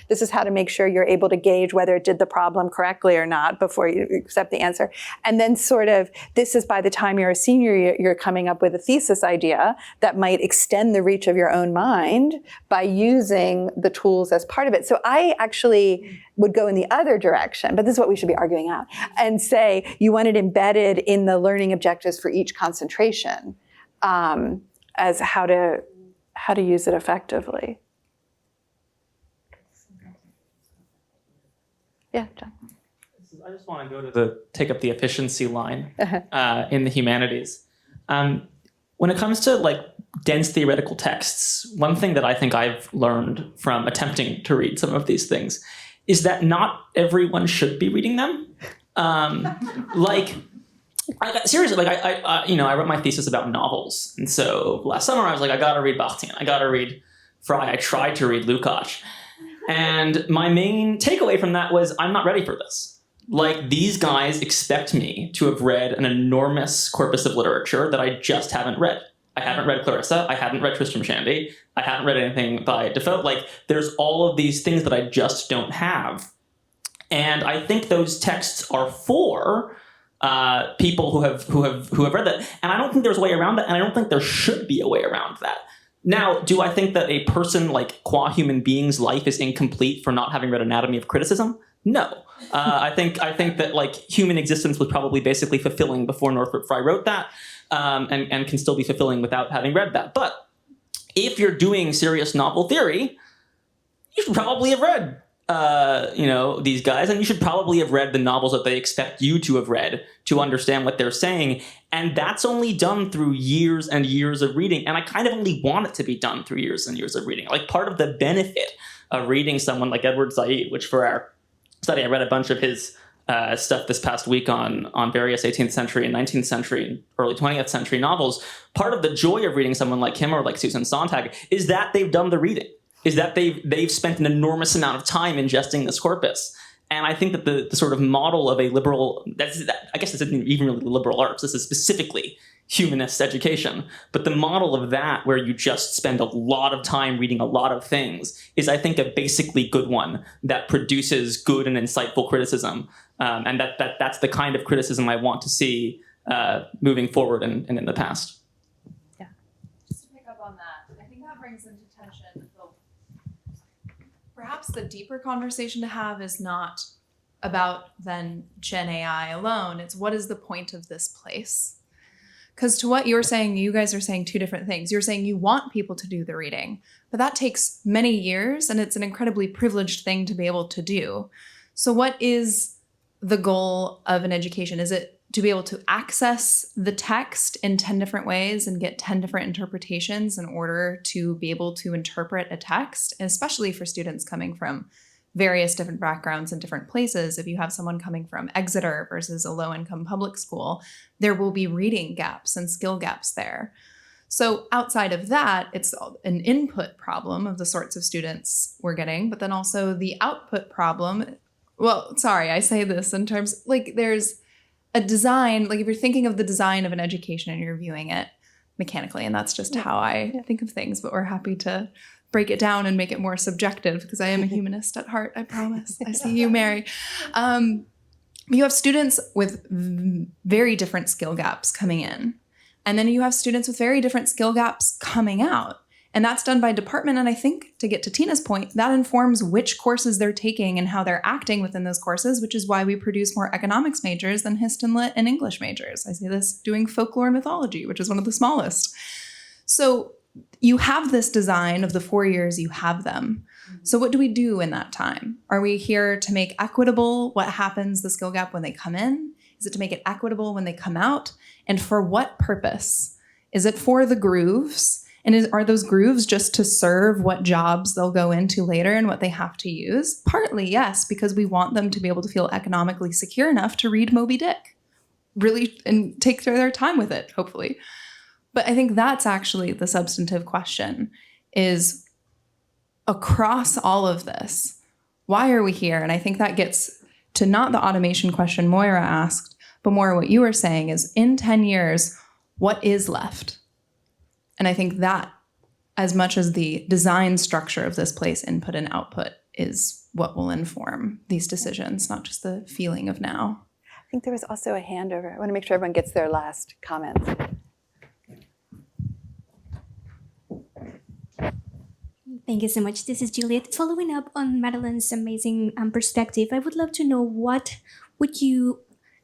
this is how to make sure you're able to gauge whether it did the problem correctly or not before you accept the answer. And then this is by the time you're a senior, you're coming up with a thesis idea that might extend the reach of your own mind by using the tools as part of it. So I actually would go in the other direction, but this is what we should be arguing out, and say you want it embedded in the learning objectives for each concentration as how to use it effectively. Yeah, John. I just want to go to take up the efficiency line in the humanities. When it comes to dense theoretical texts, one thing that I think I've learned from attempting to read some of these things is that not everyone should be reading them. Seriously, I wrote my thesis about novels, and so last summer I was like, I gotta read Bakhtin, I gotta read Fry. I tried to read Lukács, and my main takeaway from that was I'm not ready for this. These guys expect me to have read an enormous corpus of literature that I just haven't read. I haven't read Clarissa. I haven't read Tristram Shandy. I haven't read anything by Defoe. There's all of these things that I just don't have. And I think those texts are for people who have read that. And I don't think there's a way around that. And I don't think there should be a way around that. Now, do I think that a person qua human being's life is incomplete for not having read Anatomy of Criticism? No. I think that human existence was probably basically fulfilling before Northrop Frye wrote that. And can still be fulfilling without having read that. But if you're doing serious novel theory, you should probably have read, these guys, and you should probably have read the novels that they expect you to have read to understand what they're saying. And that's only done through years and years of reading. And I kind of only want it to be done through years and years of reading. Part of the benefit of reading someone like Edward Said, which for our study, I read a bunch of his stuff this past week on various 18th century and 19th century and early 20th century novels. Part of the joy of reading someone like him or like Susan Sontag is that they've done the reading, is that they've spent an enormous amount of time ingesting this corpus. And I think that the sort of model of a liberal, I guess this isn't even really liberal arts, this is specifically humanist education. But the model of that, where you just spend a lot of time reading a lot of things, is, I think, a basically good one that produces good and insightful criticism. And that's the kind of criticism I want to see moving forward and in the past. Yeah. Just to pick up on that, I think that brings into tension. Perhaps the deeper conversation to have is not about then Gen AI alone. It's what is the point of this place? Because to what you're saying, you guys are saying two different things. You're saying you want people to do the reading, but that takes many years and it's an incredibly privileged thing to be able to do. So what is the goal of an education? Is it to be able to access the text in 10 different ways and get 10 different interpretations in order to be able to interpret a text, and especially for students coming from various different backgrounds and different places? If you have someone coming from Exeter versus a low-income public school, there will be reading gaps and skill gaps there. So outside of that, it's an input problem of the sorts of students we're getting, but then also the output problem. Well, sorry, I say this in terms, like, there's a design, like if you're thinking of the design of an education and you're viewing it mechanically, and that's just how I think of things, but we're happy to break it down and make it more subjective, because I am a humanist at heart, I promise. I see you, Mary. You have students with very different skill gaps coming in, and then you have students with very different skill gaps coming out. And that's done by department. And I think, to get to Tina's point, that informs which courses they're taking and how they're acting within those courses, which is why we produce more economics majors than Hist and Lit and English majors. I see this doing folklore and mythology, which is one of the smallest. So you have this design of the 4 years you have them. So what do we do in that time? Are we here to make equitable what happens, the skill gap, when they come in? Is it to make it equitable when they come out? And for what purpose? Is it for the grooves? And are those grooves just to serve what jobs they'll go into later and what they have to use? Partly, yes, because we want them to be able to feel economically secure enough to read Moby Dick, really, and take their time with it, hopefully. But I think that's actually the substantive question, is across all of this, why are we here? And I think that gets to not the automation question Moira asked, but more what you were saying is, in 10 years, what is left? And I think that, as much as the design structure of this place, input and output, is what will inform these decisions, not just the feeling of now. I think there was also a hand over. I want to make sure everyone gets their last comments. Thank you so much. This is Juliet. Following up on Madeline's amazing perspective, I would love to know, what would you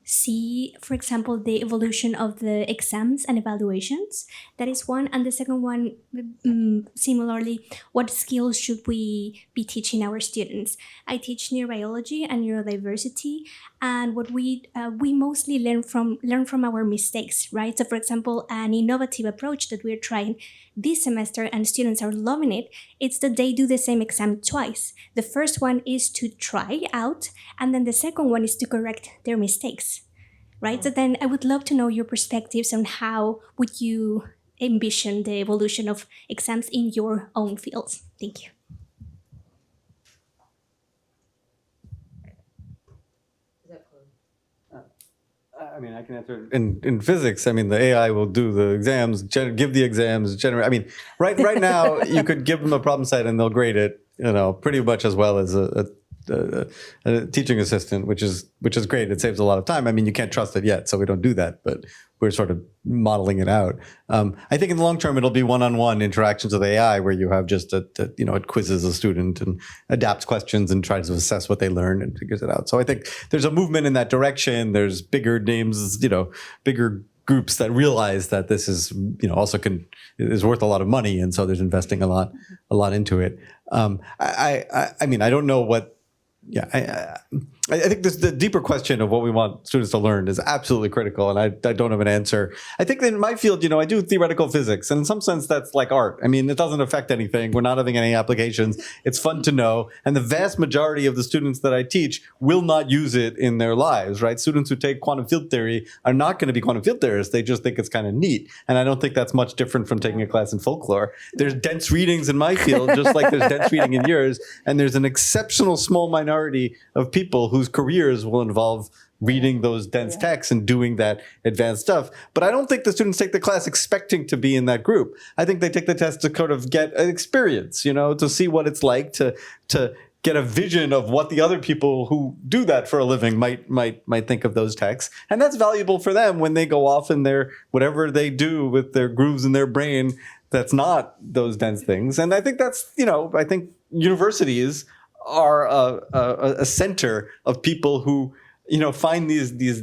see, for example, the evolution of the exams and evaluations? That is one. And the second one, similarly, what skills should we be teaching our students? I teach neurobiology and neurodiversity, and what we mostly learn from our mistakes, right? So, for example, an innovative approach that we're trying this semester and students are loving it, it's that they do the same exam twice. The first one is to try out, and then the second one is to correct their mistakes, right? So then I would love to know your perspectives on how would you envision the evolution of exams in your own fields. Thank you. I mean, I can answer in physics. I mean, the AI will do the exams, give the exams, generate. I mean, right now, you could give them a problem set and they'll grade it, pretty much as well as a teaching assistant, which is great. It saves a lot of time. I mean, you can't trust it yet, so we don't do that, but we're sort of modeling it out. I think in the long term, it'll be one-on-one interactions with AI, where you have just it quizzes a student and adapts questions and tries to assess what they learn and figures it out. So I think there's a movement in that direction. There's bigger names, bigger groups that realize that this is, also is worth a lot of money, and so there's investing a lot into it. I mean, I don't know what. Yeah, I think the deeper question of what we want students to learn is absolutely critical, and I don't have an answer. I think that in my field, I do theoretical physics, and in some sense that's like art. I mean, it doesn't affect anything. We're not having any applications. It's fun to know, and the vast majority of the students that I teach will not use it in their lives, right? Students who take quantum field theory are not going to be quantum field theorists. They just think it's kind of neat, and I don't think that's much different from taking a class in folklore. There's dense readings in my field, just like there's dense reading in yours, and there's an exceptional small minority of people whose careers will involve reading those dense texts and doing that advanced stuff. But I don't think the students take the class expecting to be in that group. I think they take the test to kind of get an experience, to see what it's like to get a vision of what the other people who do that for a living might think of those texts. And that's valuable for them when they go off in their whatever they do with their grooves in their brain that's not those dense things. And I think that's, I think universities are a center of people who, find these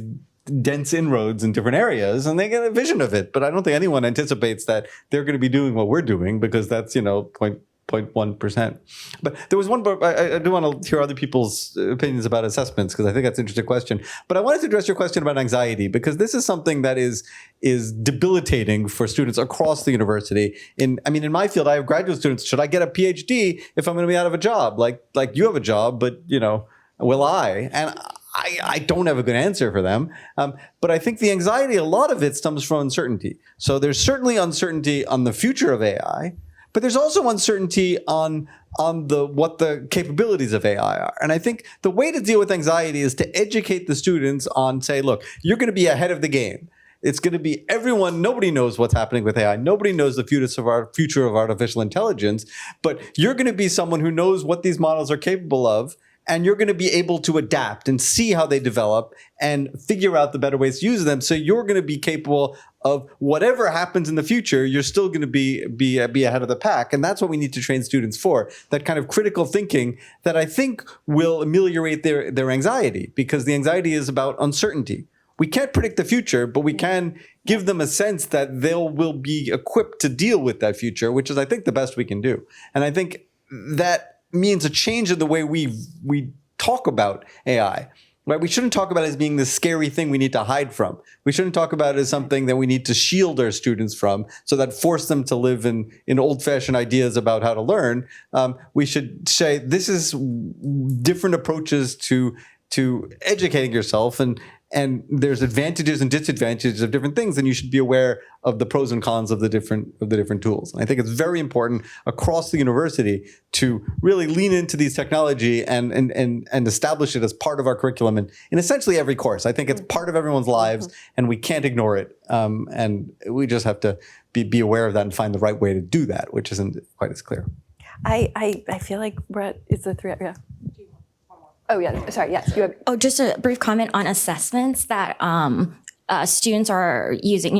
dense inroads in different areas and they get a vision of it. But I don't think anyone anticipates that they're going to be doing what we're doing because that's, 0.1%. But there was one book, I do want to hear other people's opinions about assessments because I think that's an interesting question. But I wanted to address your question about anxiety because this is something that is debilitating for students across the university. In my field, I have graduate students. Should I get a PhD if I'm going to be out of a job? Like you have a job, but will I? And I don't have a good answer for them. But I think the anxiety, a lot of it stems from uncertainty. So there's certainly uncertainty on the future of AI. But there's also uncertainty on what the capabilities of AI are. And I think the way to deal with anxiety is to educate the students on, say, look, you're going to be ahead of the game. It's going to be nobody knows what's happening with AI. Nobody knows the future of artificial intelligence. But you're going to be someone who knows what these models are capable of. And you're going to be able to adapt and see how they develop and figure out the better ways to use them. So you're going to be capable of whatever happens in the future, you're still going to be ahead of the pack. And that's what we need to train students for, that kind of critical thinking that I think will ameliorate their anxiety, because the anxiety is about uncertainty. We can't predict the future, but we can give them a sense that they will be equipped to deal with that future, which is, I think, the best we can do. And I think that means a change in the way we talk about AI. Right? We shouldn't talk about it as being this scary thing we need to hide from. We shouldn't talk about it as something that we need to shield our students from, so that force them to live in old-fashioned ideas about how to learn. We should say this is different approaches to educating yourself, and there's advantages and disadvantages of different things, and you should be aware of the pros and cons of the different tools. And I think it's very important across the university to really lean into these technology and establish it as part of our curriculum in essentially every course. I think it's part of everyone's lives, and we can't ignore it. And we just have to be aware of that and find the right way to do that, which isn't quite as clear. I feel like it's the three. Yeah. Oh, yeah. Sorry. Yes. You have. Oh, just a brief comment on assessments that students are using,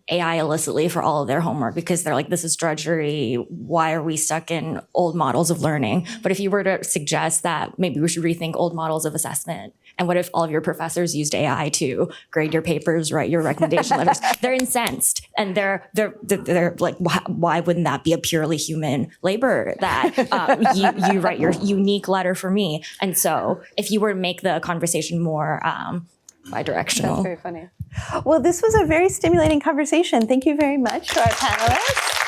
AI illicitly for all of their homework because they're like, this is drudgery. Why are we stuck in old models of learning? But if you were to suggest that maybe we should rethink old models of assessment, and what if all of your professors used AI to grade your papers, write your recommendation letters? They're incensed, and they're like, why wouldn't that be a purely human labor that you write your unique letter for me? And so, if you were to make the conversation more bi-directional. That's very funny. Well, this was a very stimulating conversation. Thank you very much to our panelists.